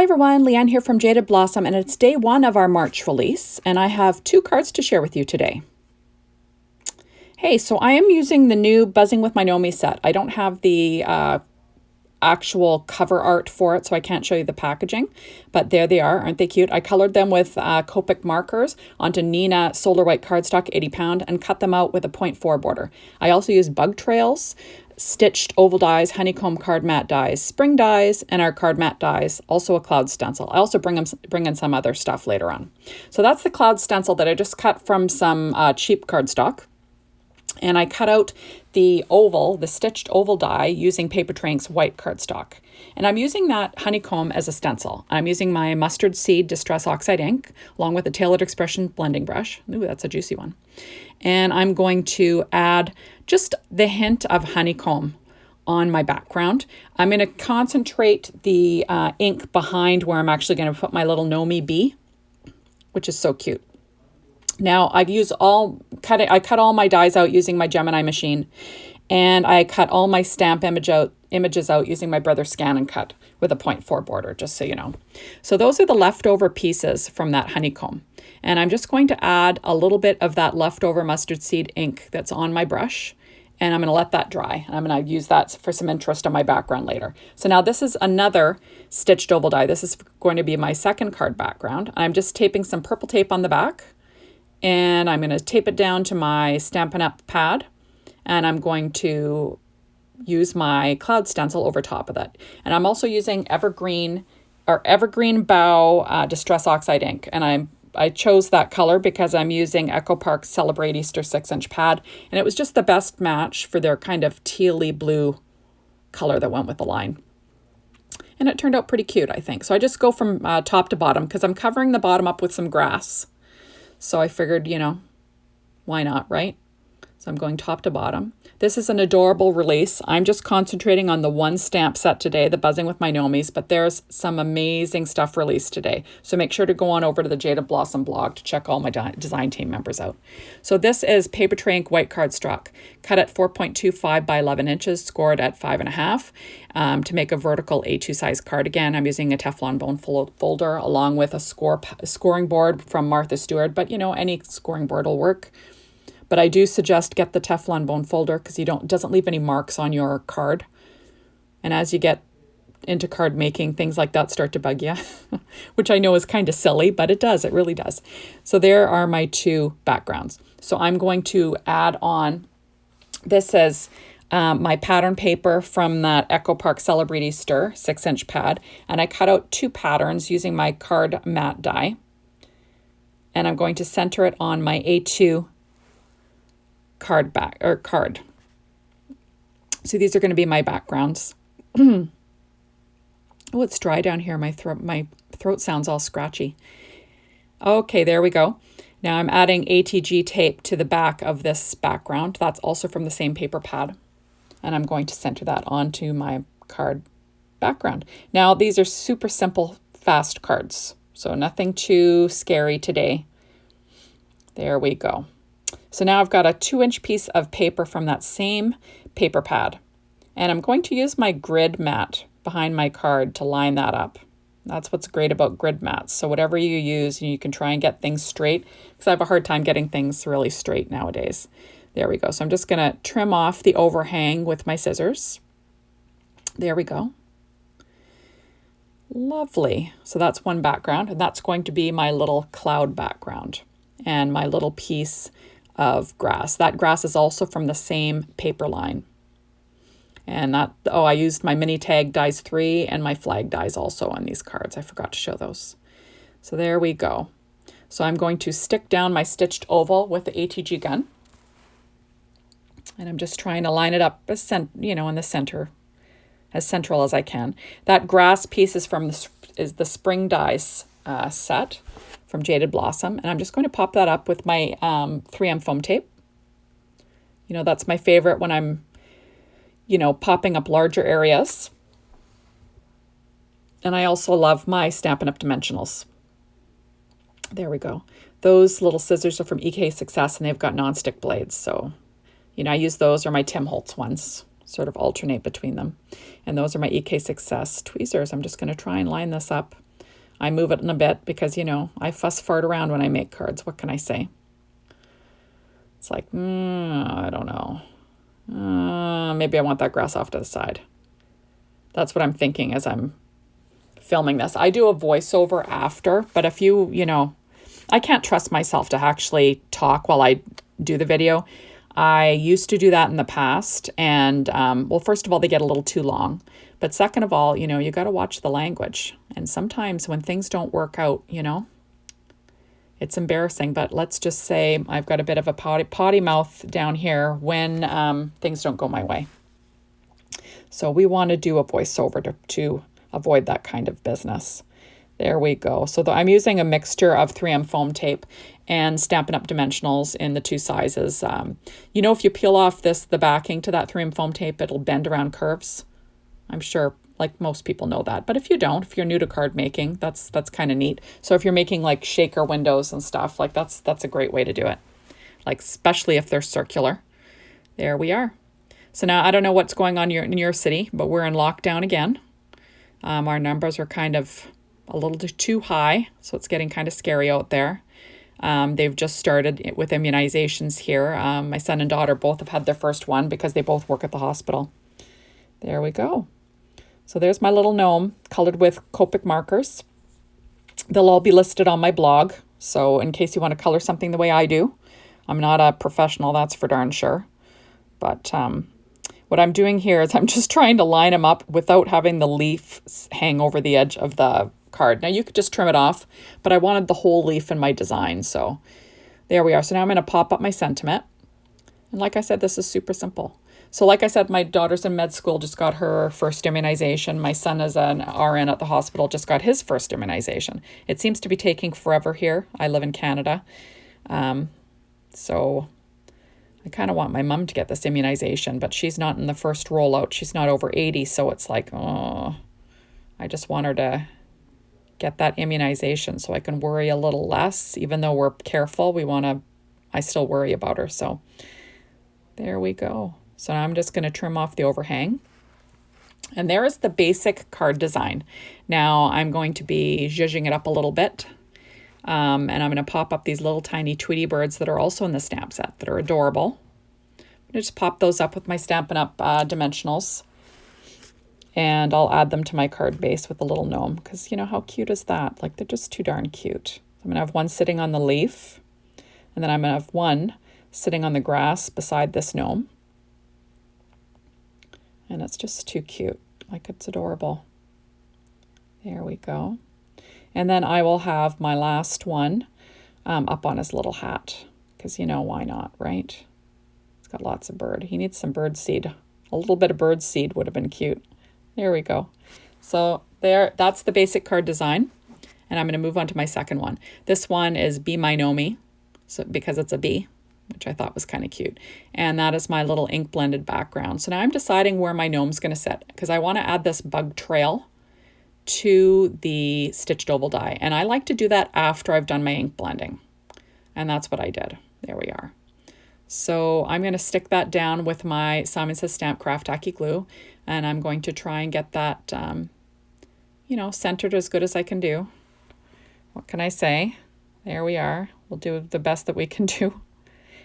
everyone, Leanne here from Jaded Blossom, and it's day one of our March release, and I have 2 cards to share with you today. Hey, so I am using the new Buzzing with my Gnome set. I don't have the actual cover art for it, so I can't show you the packaging, but there they are. Aren't they cute? I colored them with copic markers onto Nina Solar White cardstock, 80 pound, and cut them out with a 0.4 border. I also used bug trails, stitched oval dies, honeycomb card mat dies, spring dies, and our card mat dies, also a cloud stencil. I also bring in some other stuff later on. So that's the cloud stencil that I just cut from some cheap cardstock. And I cut out the oval, the stitched oval die using Papertrank's white cardstock. And I'm using that honeycomb as a stencil. I'm using my mustard seed distress oxide ink along with a Tailored Expression blending brush. Ooh, that's a juicy one. And I'm going to add just the hint of honeycomb on my background. I'm going to concentrate the ink behind where I'm actually going to put my little Gnomie bee, which is so cute. Now I cut all my dies out using my Gemini machine, and I cut all my stamp images out using my Brother Scan and Cut with a 0.4 border, just so you know. So those are the leftover pieces from that honeycomb. And I'm just going to add a little bit of that leftover mustard seed ink that's on my brush, and I'm going to let that dry. And I'm going to use that for some interest on my background later. So now this is another stitched oval die. This is going to be my second card background. I'm just taping some purple tape on the back. And I'm going to tape it down to my Stampin' Up! Pad, and I'm going to use my cloud stencil over top of that. And I'm also using Evergreen Bow Distress Oxide ink, and I chose that color because I'm using Echo Park Celebrate Easter 6-inch pad, and it was just the best match for their kind of tealy blue color that went with the line. And it turned out pretty cute, I think. So I just go from top to bottom because I'm covering the bottom up with some grass. So I figured, why not, right? So I'm going top to bottom. This is an adorable release. I'm just concentrating on the one stamp set today, the Buzzing with My Gnomies, but there's some amazing stuff released today. So make sure to go on over to the Jaded Blossom blog to check all my design team members out. So this is Papertrank white cardstock, cut at 4.25 by 11 inches, scored at 5.5 to make a vertical A2 size card. Again, I'm using a Teflon bone folder along with a scoring board from Martha Stewart, but any scoring board will work. But I do suggest get the Teflon bone folder because it doesn't leave any marks on your card. And as you get into card making, things like that start to bug you, which I know is kind of silly, but it does. It really does. So there are my 2 backgrounds. So I'm going to add on, this is my pattern paper from that Echo Park Celebrate Easter 6-inch pad. And I cut out 2 patterns using my card mat die. And I'm going to center it on my A2 card. So these are going to be my backgrounds. Oh, it's dry down here. My throat sounds all scratchy. Okay, there we go. Now I'm adding ATG tape to the back of this background. That's also from the same paper pad. And I'm going to center that onto my card background. Now these are super simple, fast cards. So nothing too scary today. There we go. So now I've got a 2-inch piece of paper from that same paper pad. And I'm going to use my grid mat behind my card to line that up. That's what's great about grid mats. So whatever you use, you can try and get things straight, because I have a hard time getting things really straight nowadays. There we go. So I'm just going to trim off the overhang with my scissors. There we go. Lovely. So that's one background, and that's going to be my little cloud background and my little piece of grass. That grass is also from the same paper line. And I used my mini tag dies 3 and my flag dies also on these cards. I forgot to show those. So there we go. So I'm going to stick down my stitched oval with the ATG gun. And I'm just trying to line it up in the center, as central as I can. That grass piece is from the spring dies set from Jaded Blossom, and I'm just going to pop that up with my 3M foam tape. That's my favorite when I'm, popping up larger areas. And I also love my Stampin' Up! Dimensionals. There we go. Those little scissors are from EK Success, and they've got nonstick blades. So, I use those or my Tim Holtz ones, sort of alternate between them. And those are my EK Success tweezers. I'm just going to try and line this up I move it in a bit because, you know, I fuss fart around when I make cards. What can I say? It's like, I don't know. Maybe I want that grass off to the side. That's what I'm thinking as I'm filming this. I do a voiceover after, but if you know, I can't trust myself to actually talk while I do the video. I used to do that in the past, and well, first of all, they get a little too long. But second of all, you know, you got to watch the language. And sometimes when things don't work out, you know, it's embarrassing. But let's just say I've got a bit of a potty mouth down here when things don't go my way. So we want to do a voiceover to avoid that kind of business. There we go. So I'm using a mixture of 3M foam tape and Stampin' Up! Dimensionals in the 2 sizes. You know, if you peel off the backing to that 3M foam tape, it'll bend around curves. I'm sure like most people know that. But if you don't, if you're new to card making, that's kind of neat. So if you're making like shaker windows and stuff, like that's a great way to do it. Like especially if they're circular. There we are. So now I don't know what's going on in your city, but we're in lockdown again. Our numbers are kind of a little too high, so it's getting kind of scary out there. They've just started with immunizations here. My son and daughter both have had their first one because they both work at the hospital. There we go. So there's my little gnome colored with Copic markers. They'll all be listed on my blog. So in case you want to color something the way I do, I'm not a professional, that's for darn sure. But what I'm doing here is I'm just trying to line them up without having the leaf hang over the edge of the card. Now you could just trim it off, but I wanted the whole leaf in my design. So there we are. So now I'm going to pop up my sentiment. And like I said, this is super simple. So like I said, my daughter's in med school, just got her first immunization. My son is an RN at the hospital, just got his first immunization. It seems to be taking forever here. I live in Canada. So I kind of want my mom to get this immunization, but she's not in the first rollout. She's not over 80, so it's like, oh, I just want her to get that immunization so I can worry a little less. Even though we're careful, I still worry about her. So there we go. So now I'm just going to trim off the overhang. And there is the basic card design. Now I'm going to be zhuzhing it up a little bit. And I'm going to pop up these little tiny Tweety birds that are also in the stamp set that are adorable. I'm going to just pop those up with my Stampin' Up! Dimensionals. And I'll add them to my card base with a little gnome. Because, you know, how cute is that? Like, they're just too darn cute. I'm going to have one sitting on the leaf. And then I'm going to have one sitting on the grass beside this gnome. And it's just too cute. Like, it's adorable. There we go. And then I will have my last one up on his little hat. Because, you know, why not, right? It's got lots of bird. He needs some bird seed. A little bit of bird seed would have been cute. There we go. So that's the basic card design. And I'm going to move on to my second one. This one is Be My Gnome, so because it's a bee, which I thought was kind of cute. And that is my little ink blended background. So now I'm deciding where my gnome's going to sit because I want to add this bug trail to the stitched oval die. And I like to do that after I've done my ink blending. And that's what I did. There we are. So I'm going to stick that down with my Simon Says Stamp Craft Tacky Glue. And I'm going to try and get that, you know, centered as good as I can do. What can I say? There we are. We'll do the best that we can do.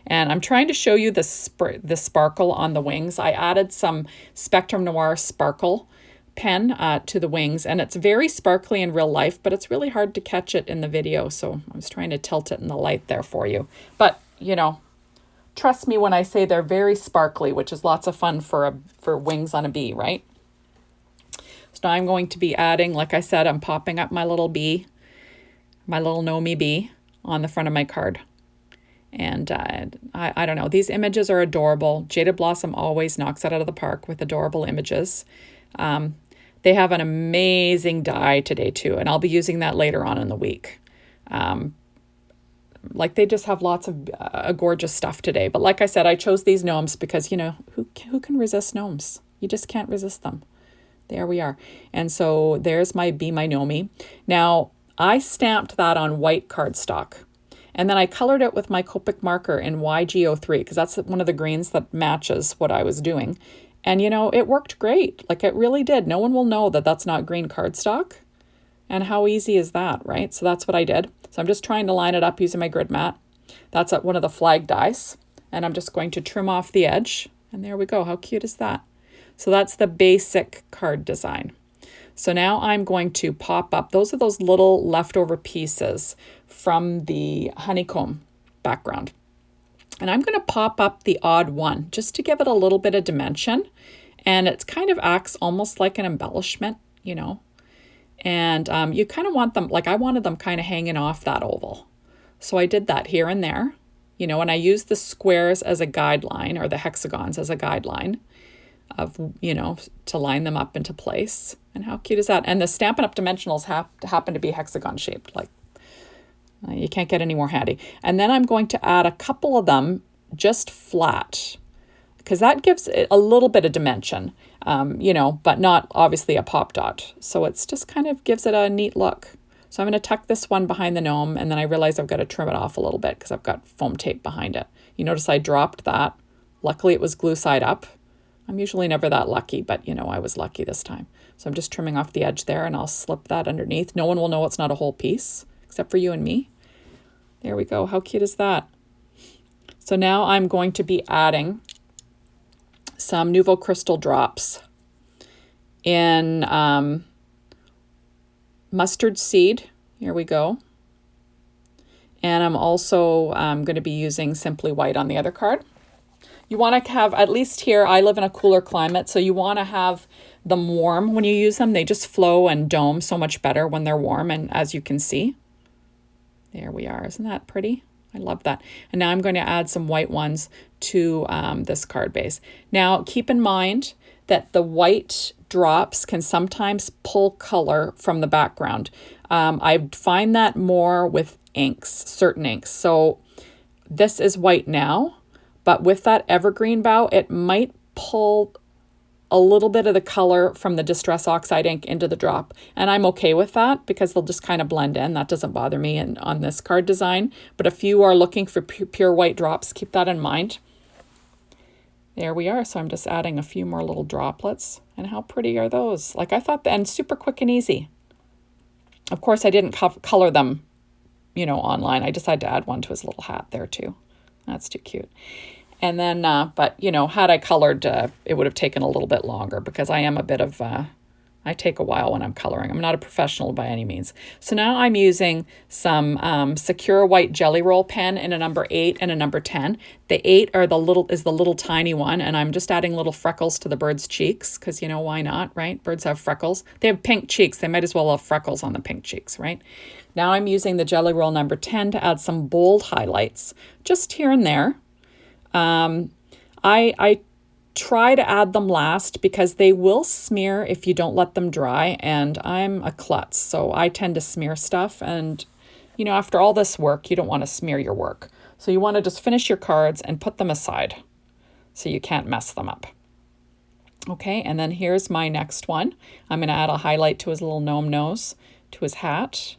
And I'm trying to show you the sparkle on the wings. I added some Spectrum Noir sparkle pen to the wings, and it's very sparkly in real life, but it's really hard to catch it in the video. So I was trying to tilt it in the light there for you. But, you know, trust me when I say they're very sparkly, which is lots of fun for wings on a bee, right? So now I'm going to be adding, like I said, I'm popping up my little bee, my little Gnomie bee on the front of my card. And I don't know, these images are adorable. Jaded Blossom always knocks it out of the park with adorable images. They have an amazing die today too, and I'll be using that later on in the week. Like they just have lots of gorgeous stuff today. But like I said, I chose these gnomes because, you know, who can resist gnomes? You just can't resist them. There we are. And so there's my Be My Gnome. Now, I stamped that on white cardstock. And then I colored it with my Copic marker in YG03 because that's one of the greens that matches what I was doing. And, you know, it worked great. Like it really did. No one will know that that's not green cardstock. And how easy is that, right? So that's what I did. So I'm just trying to line it up using my grid mat. That's one of the flag dies. And I'm just going to trim off the edge. And there we go. How cute is that? So that's the basic card design. So now I'm going to pop up, those are those little leftover pieces from the honeycomb background. And I'm going to pop up the odd one just to give it a little bit of dimension. And it kind of acts almost like an embellishment, you know. And you kind of want them, like I wanted them kind of hanging off that oval. So I did that here and there, you know, and I used the squares as a guideline, or the hexagons as a guideline of, you know, to line them up into place. And how cute is that? And the Stampin' Up! Dimensionals happen to be hexagon shaped. Like, you can't get any more handy. And then I'm going to add a couple of them just flat, because that gives it a little bit of dimension, you know, but not obviously a pop dot. So it's just kind of gives it a neat look. So I'm going to tuck this one behind the gnome, and then I realize I've got to trim it off a little bit because I've got foam tape behind it. You notice I dropped that. Luckily it was glue side up. I'm usually never that lucky, but you know, I was lucky this time. So I'm just trimming off the edge there, and I'll slip that underneath. No one will know it's not a whole piece except for you and me. There we go. How cute is that? So now I'm going to be adding some Nouveau Crystal drops in mustard seed. Here we go. And I'm also going to be using Simply White on the other card. You want to have, at least here, I live in a cooler climate, so you want to have them warm when you use them. They just flow and dome so much better when they're warm, and as you can see, there we are. Isn't that pretty? I love that. And now I'm going to add some white ones to this card base. Now, keep in mind that the white drops can sometimes pull color from the background. I find that more with inks, certain inks. So this is white now, but with that evergreen bow, it might pull a little bit of the color from the Distress Oxide ink into the drop. And I'm okay with that because they'll just kind of blend in. That doesn't bother me on this card design. But if you are looking for pure white drops, keep that in mind. There we are. So I'm just adding a few more little droplets. And how pretty are those? Like I thought, and super quick and easy. Of course, I didn't color them, you know, online. I decided to add one to his little hat there too. That's too cute. And then, but, you know, had I colored, it would have taken a little bit longer because I am a bit of, I take a while when I'm coloring. I'm not a professional by any means. So now I'm using some Secure White Jelly Roll pen in a number 8 and a number 10. The 8 are the little tiny one, and I'm just adding little freckles to the bird's cheeks because, you know, why not, right? Birds have freckles. They have pink cheeks. They might as well have freckles on the pink cheeks, right? Now I'm using the Jelly Roll number 10 to add some bold highlights just here and there. I try to add them last because they will smear if you don't let them dry, and I'm a klutz, so I tend to smear stuff, and you know, after all this work, you don't want to smear your work. So you want to just finish your cards and put them aside so you can't mess them up. Okay, and then here's my next one. I'm going to add a highlight to his little gnome nose, to his hat,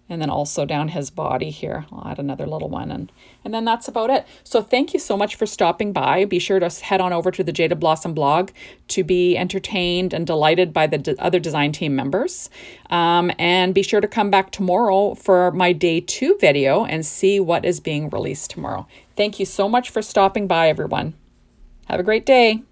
and then also down his body here. I'll add another little one, and then that's about it. So thank you so much for stopping by. Be sure to head on over to the Jaded Blossom blog to be entertained and delighted by the other design team members. And be sure to come back tomorrow for my day 2 video and see what is being released tomorrow. Thank you so much for stopping by, everyone. Have a great day.